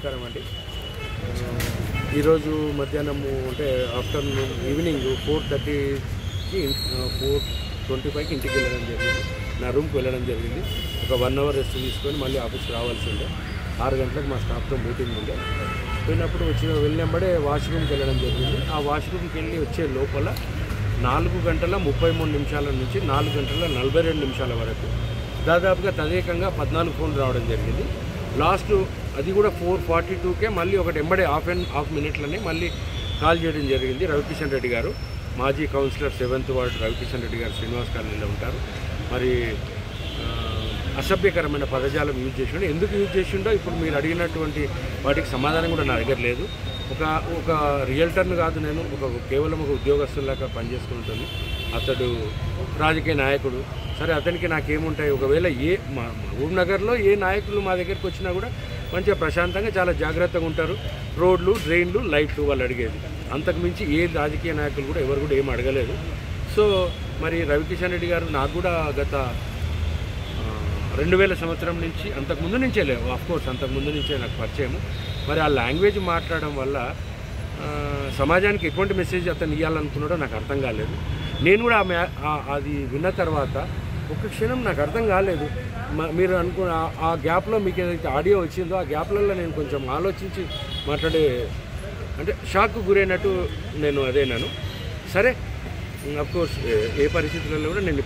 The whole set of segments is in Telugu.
నమస్కారం అండి. ఈరోజు మధ్యాహ్నము అంటే ఆఫ్టర్నూన్ ఈవినింగ్ 4:30కి 4:25కి ఇంటికి వెళ్ళడం జరిగింది. నా రూమ్కి వెళ్ళడం జరిగింది. ఒక 1 అవర్ రెస్ట్ తీసుకొని మళ్ళీ ఆఫీస్కి రావాల్సి ఉండే. 6 గంటలకు మా స్టాఫ్తో మీటింగ్ ఉండే. పోయినప్పుడు వెళ్ళినప్పుడే వాష్రూమ్కి వెళ్ళడం జరిగింది. ఆ వాష్రూమ్కి వెళ్ళి వచ్చే లోపల 4 గంటల 33 నిమిషాల నుంచి 4 గంటల 42 నిమిషాల వరకు దాదాపుగా తదేకంగా 14 ఫోన్లు రావడం జరిగింది. లాస్ట్ అది కూడా 4:42కే మళ్ళీ ఒకటి ఎంబడే హాఫ్ మినిట్లని మళ్ళీ కాల్ చేయడం జరిగింది. రవికిషన్ రెడ్డి గారు, మాజీ councillor 7th ward Ravi Kishan Reddy గారు శ్రీనివాస్ కాలనీలో ఉంటారు. మరి అసభ్యకరమైన పదజాలం యూజ్ చేసిండో, ఎందుకు యూజ్ చేసిండో ఇప్పుడు మీరు అడిగినటువంటి వాటికి సమాధానం కూడా నా దగ్గర లేదు. ఒక రియల్టర్ను కాదు, నేను కేవలం ఒక ఉద్యోగస్తులాగా పనిచేసుకుంటాను. అతడు రాజకీయ నాయకుడు. సరే, అతనికి నాకేముంటాయి? ఒకవేళ మహబూబ్ నగర్లో ఏ నాయకులు మా దగ్గరికి వచ్చినా కూడా మంచిగా ప్రశాంతంగా చాలా జాగ్రత్తగా ఉంటారు. రోడ్లు, డ్రైన్లు, లైట్లు వాళ్ళు అడిగేది. అంతకుమించి ఏ రాజకీయ నాయకులు కూడా ఎవరు కూడా ఏం అడగలేదు. సో మరి రవికిషన్ రెడ్డి గారు నాకు కూడా గత 2000 సంవత్సరం నుంచి అంతకుముందు నుంచే లేవు, ఆఫ్కోర్స్ అంతకుముందు నుంచే నాకు పరిచయము. మరి ఆ లాంగ్వేజ్ మాట్లాడడం వల్ల సమాజానికి ఎటువంటి మెసేజ్ అతను ఇవ్వాలనుకున్నాడో నాకు అర్థం కాలేదు. నేను కూడా అది విన్న తర్వాత ఒక క్షణం నాకు అర్థం కాలేదు. మీరు అనుకున్న ఆ గ్యాప్లో మీకు ఏదైతే ఆడియో వచ్చిందో ఆ గ్యాప్లలో నేను కొంచెం ఆలోచించి మాట్లాడే అంటే షాక్కు గురైనట్టు నేను అదేనాను. సరే, అఫ్కోర్స్ ఏ పరిస్థితులలో కూడా నేను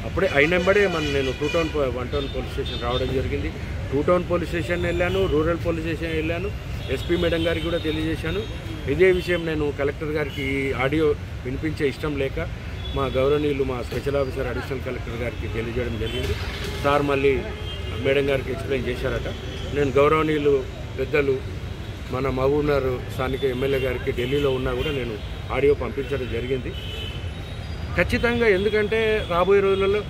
అప్పుడే అయినంబడే నేను 2 టౌన్ 1 టౌన్ పోలీస్ స్టేషన్ రావడం జరిగింది. 2 టౌన్ పోలీస్ స్టేషన్ వెళ్ళాను, రూరల్ పోలీస్ స్టేషన్ వెళ్ళాను, ఎస్పీ మేడం గారికి కూడా తెలియజేశాను. ఇదే విషయం నేను కలెక్టర్ గారికి ఆడియో వినిపించే ఇష్టం లేక మా గౌరవనీయులు మా స్పెషల్ ఆఫీసర్ అడిషనల్ కలెక్టర్ గారికి తెలియజేయడం జరిగింది. సార్ మళ్ళీ మేడం గారికి ఎక్స్ప్లెయిన్ చేశారట. నేను గౌరవనీయులు పెద్దలు మన మహబూబ్నగర్ స్థానిక ఎమ్మెల్యే గారికి ఢిల్లీలో ఉన్నా కూడా నేను ఆడియో పంపించడం జరిగింది ఖచ్చితంగా. ఎందుకంటే రాబోయే రోజులలో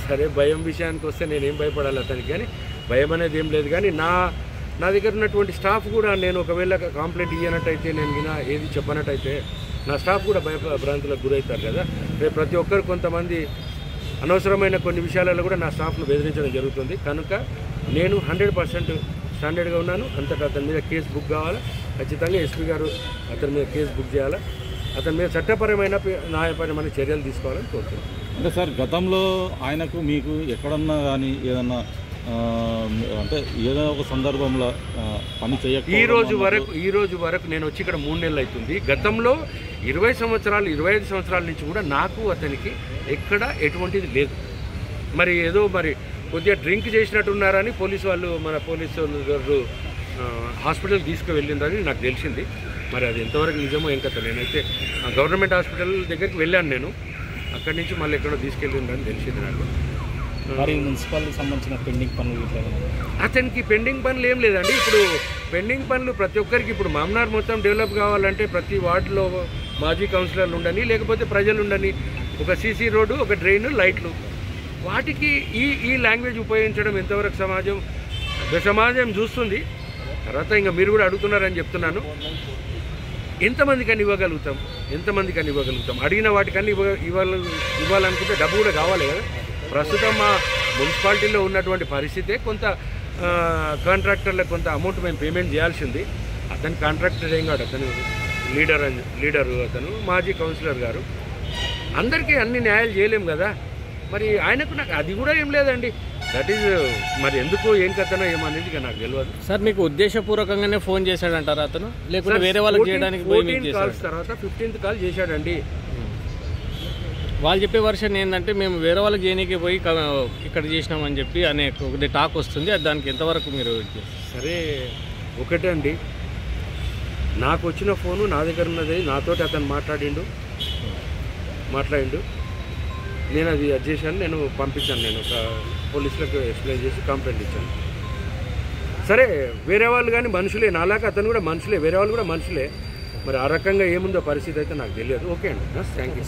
సరే భయం విషయానికి వస్తే నేనేం భయపడాలి అతనికి, కానీ భయం అనేది ఏం లేదు. కానీ నా దగ్గర ఉన్నటువంటి స్టాఫ్ కూడా నేను ఒకవేళ కంప్లైంట్ ఇవ్వనట్టయితే, నేను వినా ఏది చెప్పనట్టయితే నా స్టాఫ్ కూడా భయభ్రాంతులకు గురవుతారు కదా. రేపు ప్రతి ఒక్కరు కొంతమంది అనవసరమైన కొన్ని విషయాలలో కూడా నా స్టాఫ్ను బెదిరించడం జరుగుతుంది. కనుక నేను 100% స్టాండర్డ్గా ఉన్నాను. అంతటా అతని మీద కేసు బుక్ కావాలా, ఖచ్చితంగా ఎస్పీ గారు అతని మీద కేసు బుక్ చేయాలా, అతని మీద చట్టపరమైన న్యాయపరమైన చర్యలు తీసుకోవాలని కోరుతున్నాను. అంటే సార్, గతంలో ఆయనకు మీకు ఎక్కడన్నా కానీ ఏదన్నా అంటే ఏదైనా ఒక సందర్భంలో పని చేయక ఈ రోజు వరకు నేను వచ్చి ఇక్కడ 3 నెలలు అవుతుంది. గతంలో 20 సంవత్సరాలు 25 సంవత్సరాల నుంచి కూడా నాకు అతనికి ఎక్కడ ఎటువంటిది లేదు. మరి ఏదో మరి కొద్దిగా డ్రింక్ చేసినట్టున్నారని మన పోలీసు వాళ్ళు హాస్పిటల్కి తీసుకువెళ్ళిందని నాకు తెలిసింది. మరి అది ఎంతవరకు నిజమో ఏం కథ. నేనైతే గవర్నమెంట్ హాస్పిటల్ దగ్గరికి వెళ్ళాను. నేను అక్కడి నుంచి మళ్ళీ ఎక్కడో తీసుకెళ్ళిందని తెలిసింది నాకు. మరి మున్సిపాలిటీకి సంబంధించిన పెండింగ్ పనులు అతనికి పెండింగ్ పనులు ఏం లేదండి. ఇప్పుడు పెండింగ్ పనులు ప్రతి ఒక్కరికి ఇప్పుడు మామనార్ మొత్తం డెవలప్ కావాలంటే ప్రతి వార్డులో మాజీ కౌన్సిలర్లు ఉండని, లేకపోతే ప్రజలు ఉండని, ఒక సీసీ రోడ్డు, ఒక డ్రైన్, లైట్లు, వాటికి ఈ లాంగ్వేజ్ ఉపయోగించడం ఎంతవరకు సమాజం చూస్తుంది. తర్వాత ఇంకా మీరు కూడా అడుగుతున్నారని చెప్తున్నాను. ఎంతమందికి అని ఇవ్వగలుగుతాం? అడిగిన వాటికన్నీ ఇవ్వాలనుకుంటే డబ్బు కూడా కావాలి కదా. ప్రస్తుతం మా మున్సిపాలిటీలో ఉన్నటువంటి పరిస్థితే కొంత కాంట్రాక్టర్లకు కొంత అమౌంట్ మేము పేమెంట్ చేయాల్సింది. అతను కాంట్రాక్టర్ ఏం కాదు, అతను లీడరు, అతను మాజీ కౌన్సిలర్ గారు. అందరికీ అన్ని న్యాయాలు చేయలేం కదా. మరి ఆయనకు నాకు అది కూడా ఏం లేదండి. దట్ ఈజ్ మరి ఎందుకు ఏం కథనో ఏమనేది ఇక నాకు తెలియదు. సార్, మీకు ఉద్దేశపూర్వకంగానే ఫోన్ చేశాడంటారా అతను, లేకపోతే వేరే వాళ్ళకి చేయడానికి 14 కాల్స్ తర్వాత 15th కాల్ చేశాడండి. వాళ్ళు చెప్పే వర్షన్ ఏంటంటే మేము వేరే వాళ్ళకి చేయనీకి పోయి ఇక్కడ చేసినామని చెప్పి అనే ఒకటి టాక్ వస్తుంది. దానికి ఎంతవరకు మీరు? సరే, ఒకటే అండి, నాకు వచ్చిన ఫోను నా దగ్గర ఉన్నది, నాతోటి అతను మాట్లాడిండు. నేను అది చేశాను, నేను పంపించాను. నేను ఒక పోలీసులకు ఎక్స్ప్లెయిన్ చేసి కంప్లైంట్ ఇచ్చాను. సరే, వేరే వాళ్ళు కానీ మనుషులే, నాలాగా అతను కూడా మనుషులే, వేరే వాళ్ళు కూడా మనుషులే. మరి ఆ రకంగా ఏముందో పరిస్థితి అయితే నాకు తెలియదు. ఓకే అండి, థ్యాంక్ యూ.